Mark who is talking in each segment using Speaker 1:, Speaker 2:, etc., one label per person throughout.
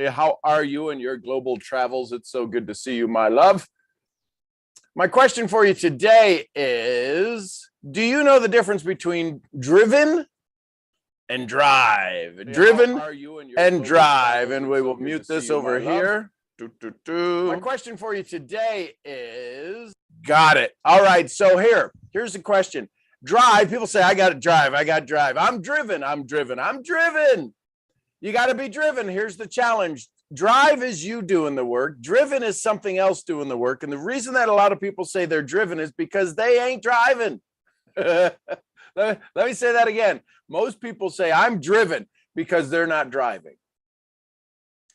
Speaker 1: How are you in your global travels? It's so good to see you, my love. My question for you today is, do you know the difference between driven and drive? Driven and drive. And we will mute this over here. My question for you today is, got it. All right, so here's the question. Drive, people say, I got to drive. I'm driven. You got to be driven. Here's the challenge. Drive is you doing the work. Driven is something else doing the work. And the reason that a lot of people say they're driven is because they ain't driving. Let me say that again. Most people say I'm driven because they're not driving.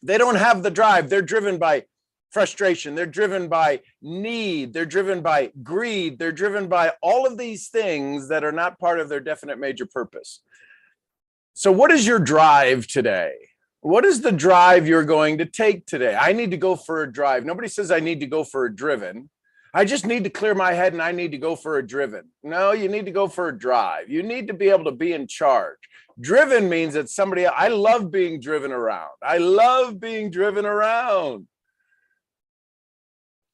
Speaker 1: They don't have the drive. They're driven by frustration. They're driven by need. They're driven by greed. They're driven by all of these things that are not part of their definite major purpose. So what is your drive today? What is the drive you're going to take today? I need to go for a drive. Nobody says I need to go for a driven. I just need to clear my head and I need to go for a driven. No, you need to go for a drive. You need to be able to be in charge. Driven means that somebody, I love being driven around.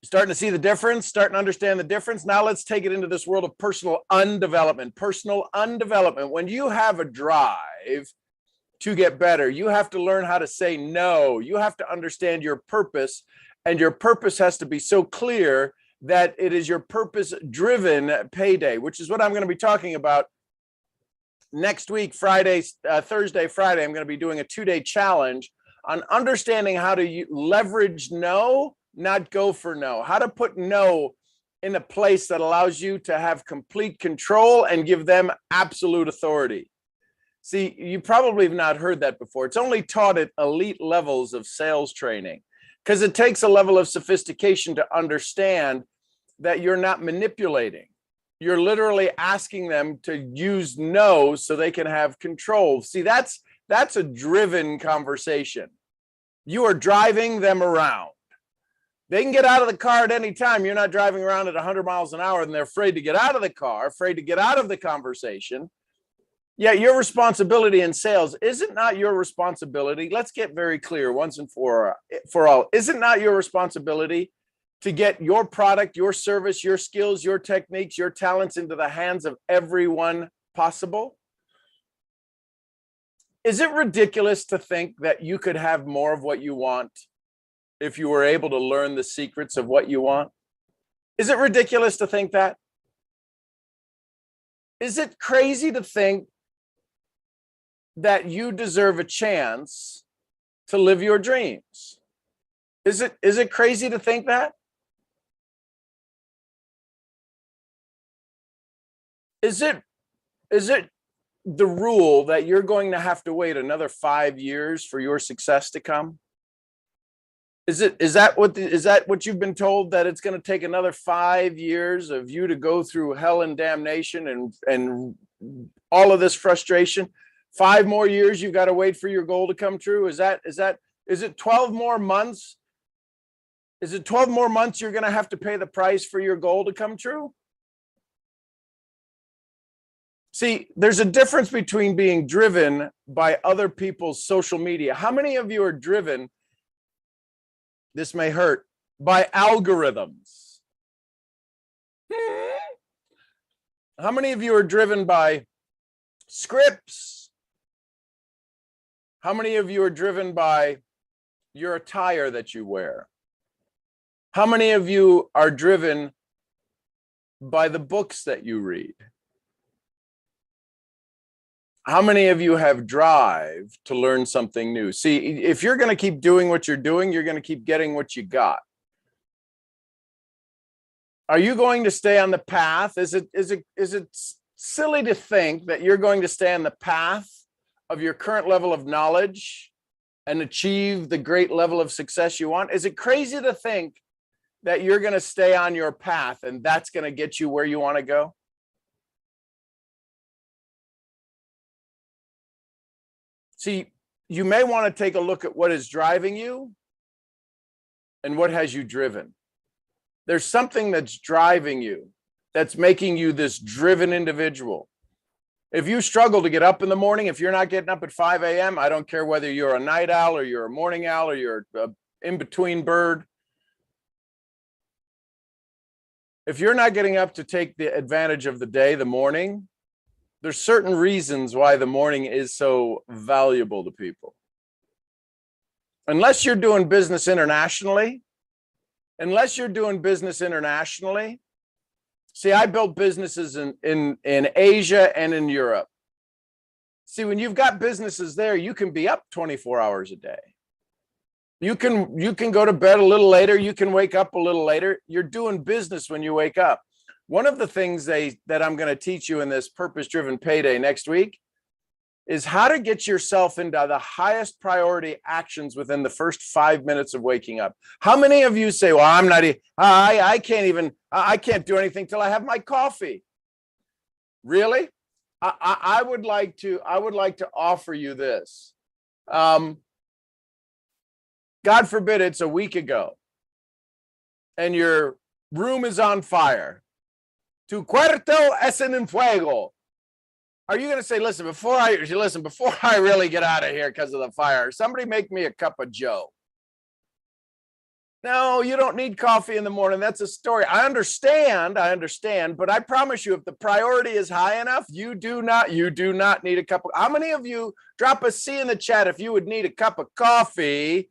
Speaker 1: Starting to see the difference, starting to understand the difference. Now let's take it into this world of personal undevelopment. When you have a drive to get better, you have to learn how to say no. You have to understand your purpose, and your purpose has to be so clear that it is your purpose-driven payday, which is what I'm going to be talking about next week, Thursday, Friday. I'm going to be doing a 2-day challenge on understanding how to leverage no, not go for no. How to put no in a place that allows you to have complete control and give them absolute authority. See, you probably have not heard that before. It's only taught at elite levels of sales training because it takes a level of sophistication to understand that you're not manipulating. You're literally asking them to use no so they can have control. See, that's a driven conversation. You are driving them around. They can get out of the car at any time. You're not driving around at 100 miles an hour and they're afraid to get out of the car, afraid to get out of the conversation. Yeah, your responsibility in sales, is it not your responsibility? Let's get very clear once and for all. Is it not your responsibility to get your product, your service, your skills, your techniques, your talents into the hands of everyone possible? Is it ridiculous to think that you could have more of what you want if you were able to learn the secrets of what you want? Is it ridiculous to think that? Is it crazy to think that you deserve a chance to live your dreams? Is it crazy to think that? Is it the rule that you're going to have to wait another 5 years for your success to come? Is that what you've been told, that it's going to take another 5 years of you to go through hell and damnation and all of this frustration? 5 more years you've got to wait for your goal to come true? Is it 12 more months? Is it 12 more months you're going to have to pay the price for your goal to come true? See, there's a difference between being driven by other people's social media. How many of you are driven, this may hurt, by algorithms? How many of you are driven by scripts? How many of you are driven by your attire that you wear? How many of you are driven by the books that you read? How many of you have drive to learn something new? See, if you're going to keep doing what you're doing, you're going to keep getting what you got. Are you going to stay on the path? Is it silly to think that you're going to stay on the path of your current level of knowledge and achieve the great level of success you want? Is it crazy to think that you're going to stay on your path and that's going to get you where you want to go? See, you may want to take a look at what is driving you and what has you driven. There's something that's driving you, that's making you this driven individual. If you struggle to get up in the morning, if you're not getting up at 5 a.m., I don't care whether you're a night owl or you're a morning owl or you're a in-between bird. If you're not getting up to take the advantage of the day, the morning, there's certain reasons why the morning is so valuable to people. Unless you're doing business internationally, see, I built businesses in Asia and in Europe. See, when you've got businesses there, you can be up 24 hours a day. You can go to bed a little later. You can wake up a little later. You're doing business when you wake up. One of the things that I'm going to teach you in this purpose-driven payday next week is how to get yourself into the highest priority actions within the first 5 minutes of waking up. How many of you say, well, I can't do anything till I have my coffee? Really? I would like to offer you this. God forbid it's a week ago and your room is on fire. Tu cuarto es en fuego. Are you going to say, listen, before I really get out of here because of the fire, somebody make me a cup of Joe? No, you don't need coffee in the morning. That's a story. I understand, but I promise you, if the priority is high enough, you do not need a cup of. How many of you, drop a C in the chat if you would need a cup of coffee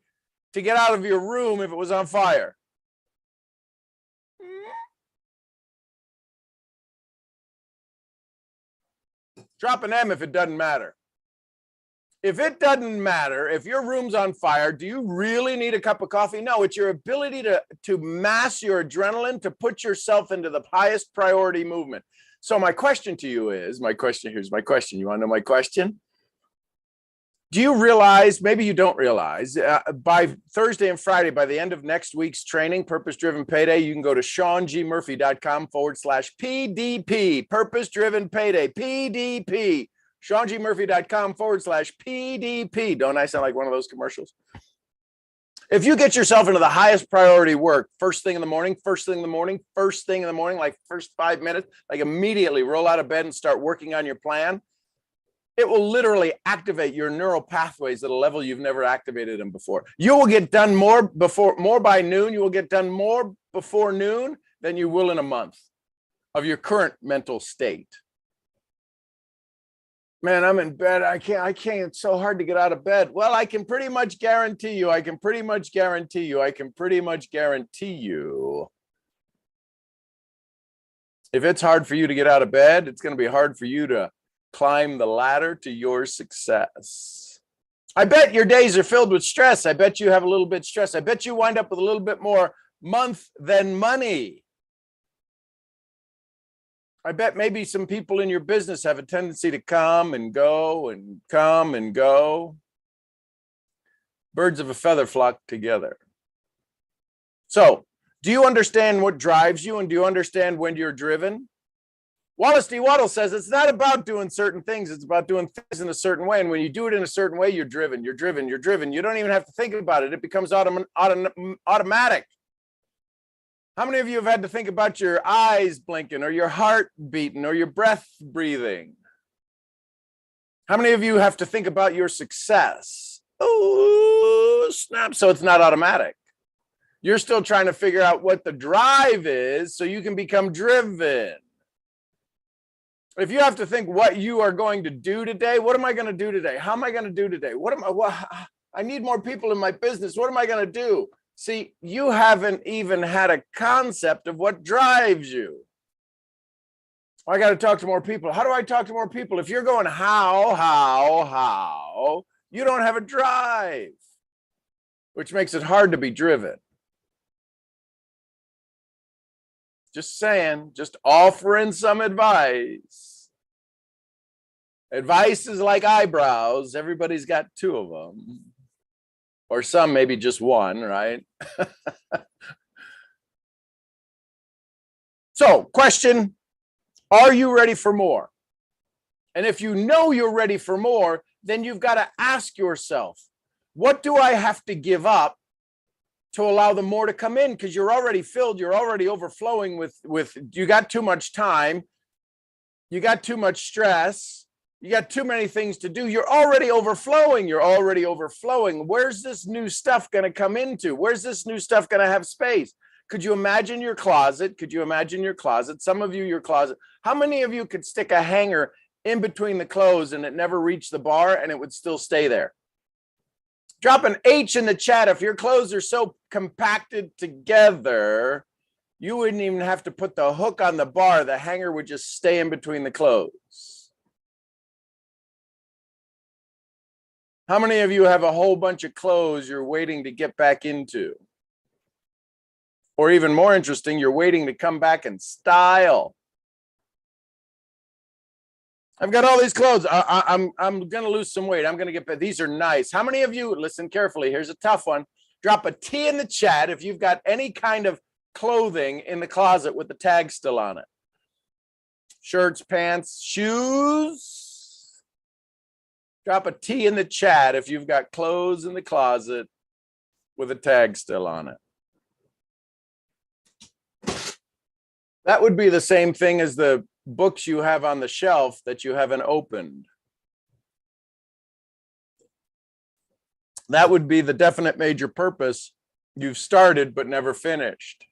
Speaker 1: to get out of your room if it was on fire? Drop an M if it doesn't matter. If it doesn't matter, if your room's on fire, do you really need a cup of coffee? No, it's your ability to mass your adrenaline, to put yourself into the highest priority movement. So my question to you is, here's my question. You want to know my question? Do you realize, maybe you don't realize, by Thursday and Friday, by the end of next week's training, Purpose Driven Payday, you can go to SeanGMurphy.com/PDP, Purpose Driven Payday, PDP, SeanGMurphy.com/PDP. Don't I sound like one of those commercials? If you get yourself into the highest priority work, first thing in the morning, like first 5 minutes, like immediately roll out of bed and start working on your plan, it will literally activate your neural pathways at a level you've never activated them before. You will get done more by noon. You will get done more before noon than you will in a month of your current mental state. Man, I'm in bed. I can't. It's so hard to get out of bed. Well, I can pretty much guarantee you. If it's hard for you to get out of bed, it's going to be hard for you to climb the ladder to your success. I bet your days are filled with stress. I bet you have a little bit of stress. I bet you wind up with a little bit more month than money. I bet maybe some people in your business have a tendency to come and go. Birds of a feather flock together. So, do you understand what drives you, and do you understand when you're driven? Wallace D. Waddle says it's not about doing certain things. It's about doing things in a certain way. And when you do it in a certain way, you're driven. You don't even have to think about it. It becomes automatic. How many of you have had to think about your eyes blinking or your heart beating or your breath breathing? How many of you have to think about your success? Oh, snap. So it's not automatic. You're still trying to figure out what the drive is so you can become driven. If you have to think what you are going to do today, what am I going to do today? How am I going to do today? I need more people in my business. What am I going to do? See, you haven't even had a concept of what drives you. I got to talk to more people. How do I talk to more people? If you're going how, you don't have a drive, which makes it hard to be driven. Just saying, just offering some advice. Advice is like eyebrows. Everybody's got two of them. Or some maybe just one, right? So, question, are you ready for more? And if you know you're ready for more, then you've got to ask yourself, what do I have to give up to allow the more to come in? Because you're already filled, you're already overflowing with you got too much time, you got too much stress, You got too many things to do. You're already overflowing. You're already overflowing. Where's this new stuff going to come into? Where's this new stuff going to have space? Could you imagine your closet? Could you imagine your closet? Some of you, your closet. How many of you could stick a hanger in between the clothes and it never reached the bar and it would still stay there? Drop an H in the chat if your clothes are so compacted together, you wouldn't even have to put the hook on the bar. The hanger would just stay in between the clothes. How many of you have a whole bunch of clothes you're waiting to get back into? Or even more interesting, you're waiting to come back in style. I've got all these clothes. I'm going to lose some weight. I'm going to get back. These are nice. How many of you, listen carefully, here's a tough one. Drop a T in the chat if you've got any kind of clothing in the closet with the tag still on it. Shirts, pants, shoes. Drop a T in the chat if you've got clothes in the closet with a tag still on it. That would be the same thing as the books you have on the shelf that you haven't opened. That would be the definite major purpose you've started but never finished.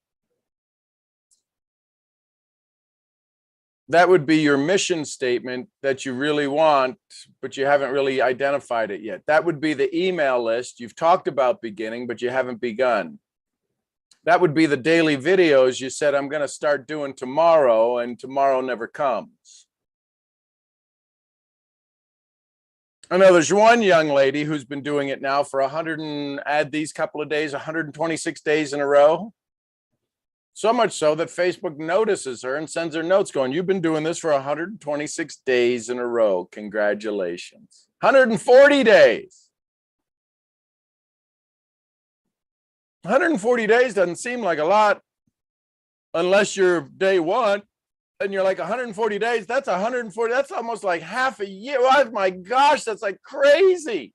Speaker 1: That would be your mission statement that you really want, but you haven't really identified it yet. That would be the email list you've talked about beginning, but you haven't begun. That would be the daily videos you said, I'm going to start doing tomorrow, and tomorrow never comes. I know there's one young lady who's been doing it now for 100 and add these couple of days, 126 days in a row. So much so that Facebook notices her and sends her notes going, you've been doing this for 126 days in a row. Congratulations. 140 days. 140 days doesn't seem like a lot unless you're day one and you're like 140 days. That's 140. That's almost like half a year. Oh my gosh, that's like crazy.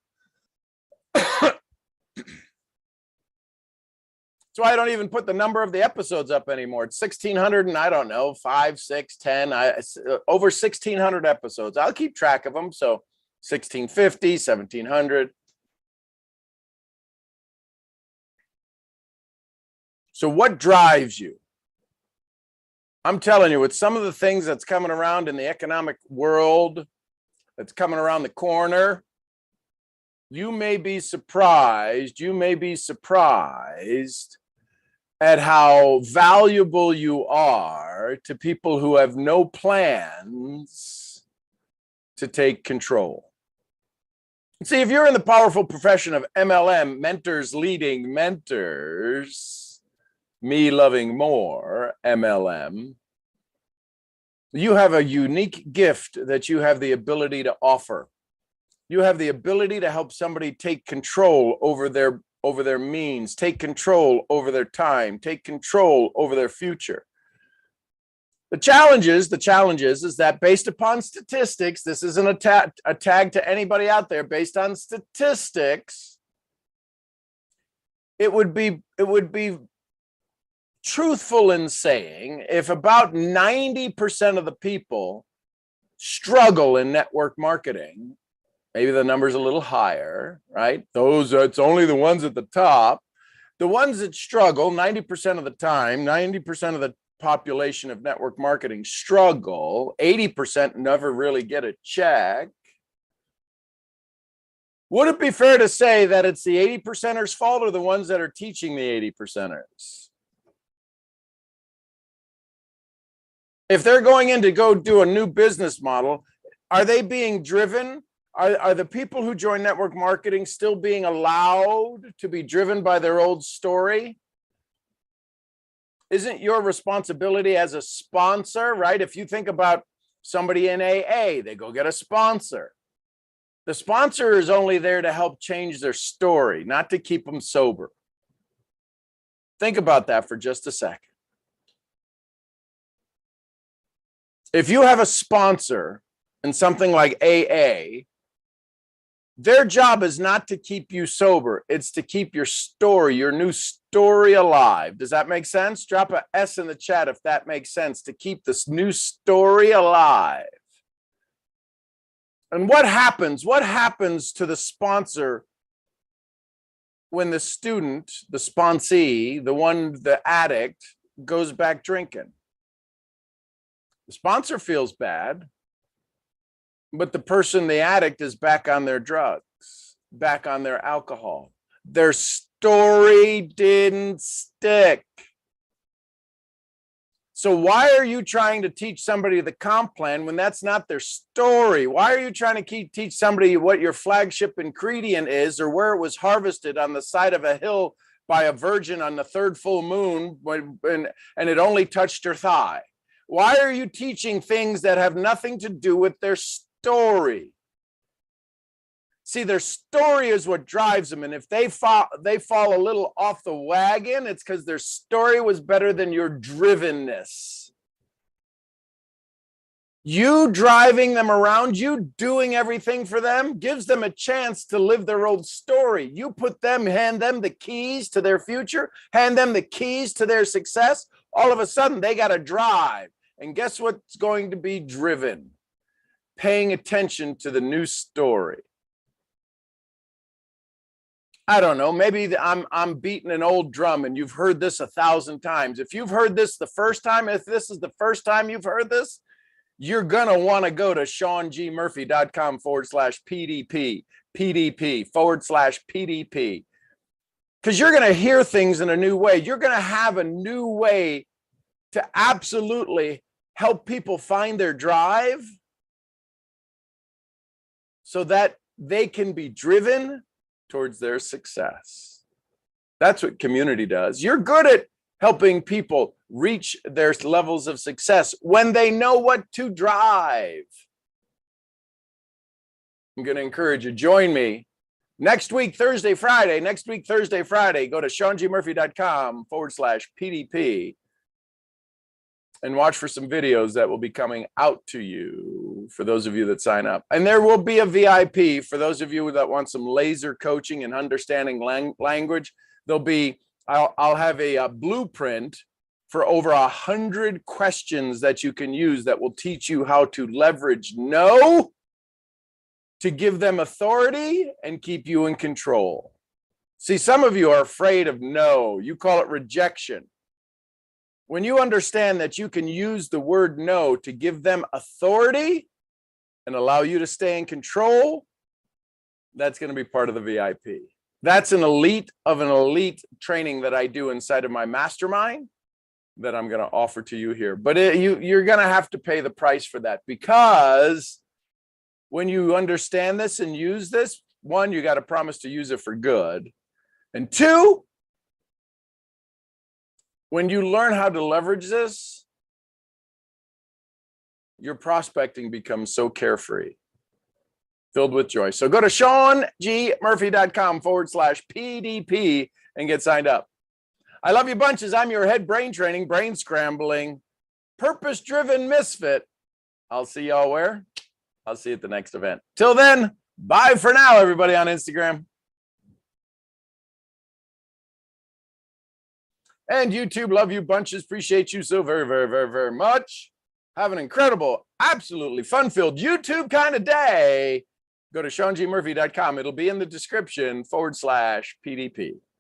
Speaker 1: So I don't even put the number of the episodes up anymore. It's 1,600 and I don't know, 5, 6, 10, over 1,600 episodes. I'll keep track of them. So 1,650, 1,700. So what drives you? I'm telling you, with some of the things that's coming around in the economic world, that's coming around the corner, you may be surprised at how valuable you are to people who have no plans to take control. See, if you're in the powerful profession of MLM, mentors leading mentors, me loving more, MLM, you have a unique gift that you have the ability to offer. You have the ability to help somebody take control over their means, take control over their time, take control over their future. The challenge is that based upon statistics, this isn't a tag to anybody out there, based on statistics, it would be truthful in saying if about 90% of the people struggle in network marketing, maybe the number's a little higher, right? It's only the ones at the top. The ones that struggle 90% of the time, 90% of the population of network marketing struggle, 80% never really get a check. Would it be fair to say that it's the 80%ers' fault or the ones that are teaching the 80%ers? If they're going in to go do a new business model, are they being driven? Are the people who join network marketing still being allowed to be driven by their old story? Isn't your responsibility as a sponsor, right? If you think about somebody in AA, they go get a sponsor. The sponsor is only there to help change their story, not to keep them sober. Think about that for just a second. If you have a sponsor in something like AA, their job is not to keep you sober. It's to keep your story, your new story alive. Does that make sense? Drop a S in the chat if that makes sense, to keep this new story alive. And what happens? What happens to the sponsor when the student, the sponsee, the addict, goes back drinking? The sponsor feels bad, but the addict is back on their drugs, back on their alcohol. Their story didn't stick. So why are you trying to teach somebody the comp plan when that's not their story? Why are you trying to teach somebody what your flagship ingredient is, or where it was harvested on the side of a hill by a virgin on the third full moon and it only touched her thigh? Why are you teaching things that have nothing to do with their story? See, their story is what drives them. And if they fall a little off the wagon, it's because their story was better than your drivenness. You driving them around, you doing everything for them, gives them a chance to live their old story. You hand them the keys to their future, hand them the keys to their success. All of a sudden, they got to drive. And guess what's going to be driven? Paying attention to the new story. I don't know, maybe I'm beating an old drum and you've heard this 1,000 times. If you've heard this the first time, if this is the first time you've heard this, you're going to want to go to SeanGMurphy.com/PDP, PDP/PDP, because you're going to hear things in a new way. You're going to have a new way to absolutely help people find their drive so that they can be driven towards their success. That's what community does. You're good at helping people reach their levels of success when they know what to drive. I'm going to encourage you, join me next week, Thursday, Friday. Go to SeanGMurphy.com/PDP and watch for some videos that will be coming out to you for those of you that sign up. And there will be a VIP for those of you that want some laser coaching and understanding language. I'll have a blueprint for over 100 questions that you can use that will teach you how to leverage no to give them authority and keep you in control. See, some of you are afraid of no. You call it rejection. When you understand that you can use the word no to give them authority and allow you to stay in control, that's going to be part of the VIP. That's an elite training that I do inside of my mastermind that I'm going to offer to you here. But you're going to have to pay the price for that, because when you understand this and use this, one, you got to promise to use it for good. And two, when you learn how to leverage this, your prospecting becomes so carefree, filled with joy. So go to SeanGMurphy.com/PDP and get signed up. I love you bunches. I'm your head brain training, brain scrambling, purpose-driven misfit. I'll see y'all where? I'll see you at the next event. Till then, bye for now, everybody on Instagram. And YouTube, love you bunches. Appreciate you so very, very, very, very much. Have an incredible, absolutely fun-filled YouTube kind of day. Go to SeanGMurphy.com. It'll be in the description /PDP.